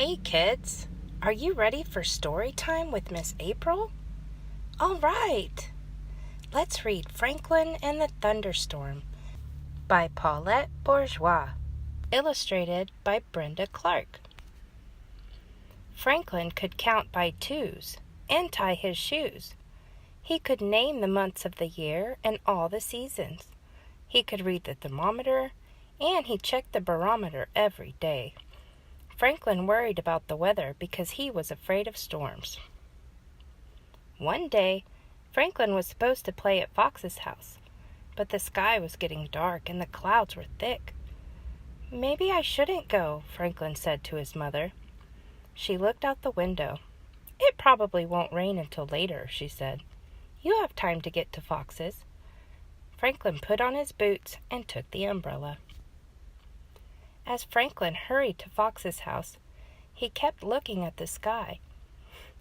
Hey kids, are you ready for story time with Miss April? All right, let's read Franklin and the Thunderstorm by Paulette Bourgeois, illustrated by Brenda Clark. Franklin could count by twos and tie his shoes. He could name the months of the year and all the seasons. He could read the thermometer, and he checked the barometer every day. Franklin worried about the weather because he was afraid of storms. One day, Franklin was supposed to play at Fox's house, but the sky was getting dark and the clouds were thick. "Maybe I shouldn't go," Franklin said to his mother. She looked out the window. "It probably won't rain until later," she said. "You have time to get to Fox's." Franklin put on his boots and took the umbrella. As Franklin hurried to Fox's house, he kept looking at the sky.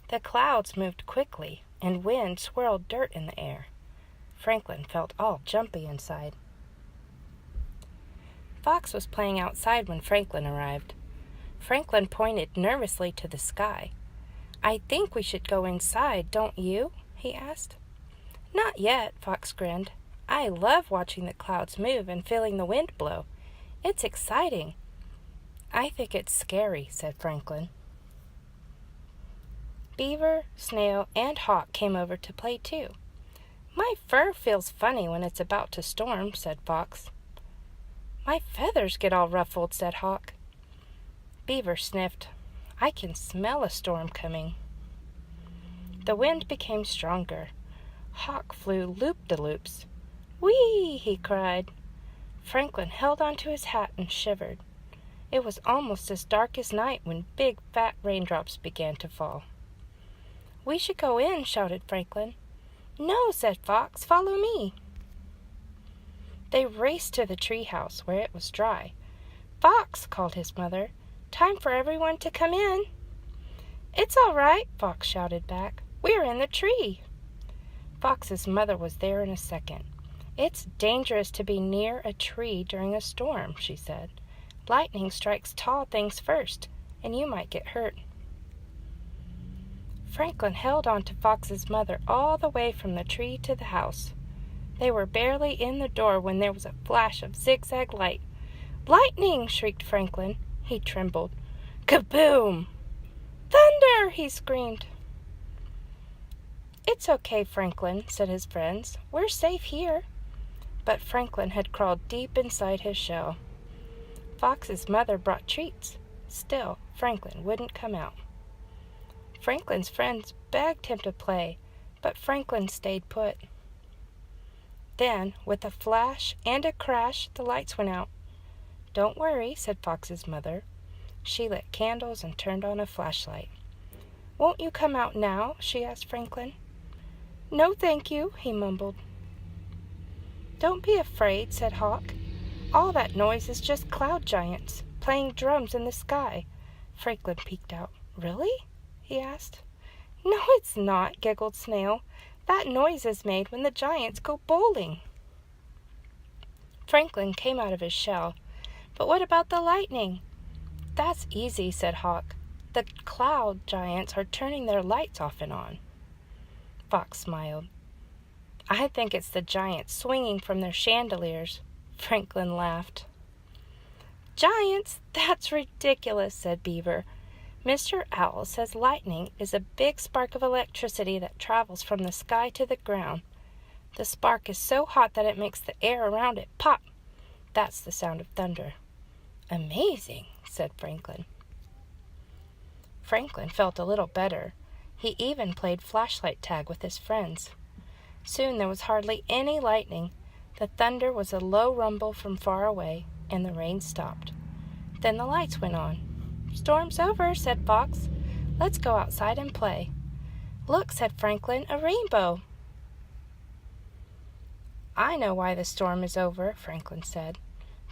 The clouds moved quickly, and wind swirled dirt in the air. Franklin felt all jumpy inside. Fox was playing outside when Franklin arrived. Franklin pointed nervously to the sky. "I think we should go inside, don't you?" he asked. "Not yet," Fox grinned. "I love watching the clouds move and feeling the wind blow. It's exciting." "I think it's scary," said Franklin. Beaver, Snail, and Hawk came over to play too. "My fur feels funny when it's about to storm," said Fox. "My feathers get all ruffled," said Hawk. Beaver sniffed. "I can smell a storm coming." The wind became stronger. Hawk flew loop-de-loops. "Whee!" he cried. Franklin held onto his hat and shivered. It was almost as dark as night when big, fat raindrops began to fall. "We should go in," shouted Franklin. "No," said Fox. "Follow me." They raced to the treehouse, where it was dry. "Fox," called his mother, "time for everyone to come in." "It's all right," Fox shouted back. "We're in the tree." Fox's mother was there in a second. "It's dangerous to be near a tree during a storm," she said. "Lightning strikes tall things first, and you might get hurt." Franklin held on to Fox's mother all the way from the tree to the house. They were barely in the door when there was a flash of zigzag light. "Lightning!" shrieked Franklin. He trembled. Kaboom! "Thunder!" he screamed. "It's okay, Franklin," said his friends. "We're safe here." But Franklin had crawled deep inside his shell. Fox's mother brought treats. Still, Franklin wouldn't come out. Franklin's friends begged him to play, but Franklin stayed put. Then, with a flash and a crash, the lights went out. "Don't worry," said Fox's mother. She lit candles and turned on a flashlight. "Won't you come out now?" she asked Franklin. "No, thank you," he mumbled. "Don't be afraid," said Hawk. "All that noise is just cloud giants playing drums in the sky." Franklin peeked out. "Really?" he asked. "No, it's not," giggled Snail. "That noise is made when the giants go bowling." Franklin came out of his shell. "But what about the lightning?" "That's easy," said Hawk. "The cloud giants are turning their lights off and on." Fox smiled. "I think it's the giants swinging from their chandeliers." Franklin laughed. "Giants? That's ridiculous," said Beaver. "Mr. Owl says lightning is a big spark of electricity that travels from the sky to the ground. The spark is so hot that it makes the air around it pop. That's the sound of thunder." "Amazing," said Franklin. Franklin felt a little better. He even played flashlight tag with his friends. Soon there was hardly any lightning. The thunder was a low rumble from far away, and the rain stopped. Then the lights went on. "Storm's over," said Fox. "Let's go outside and play." "Look," said Franklin, "a rainbow." "I know why the storm is over," Franklin said.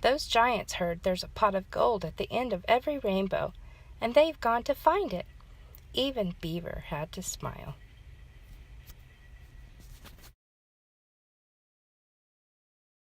"Those giants heard there's a pot of gold at the end of every rainbow, and they've gone to find it." Even Beaver had to smile.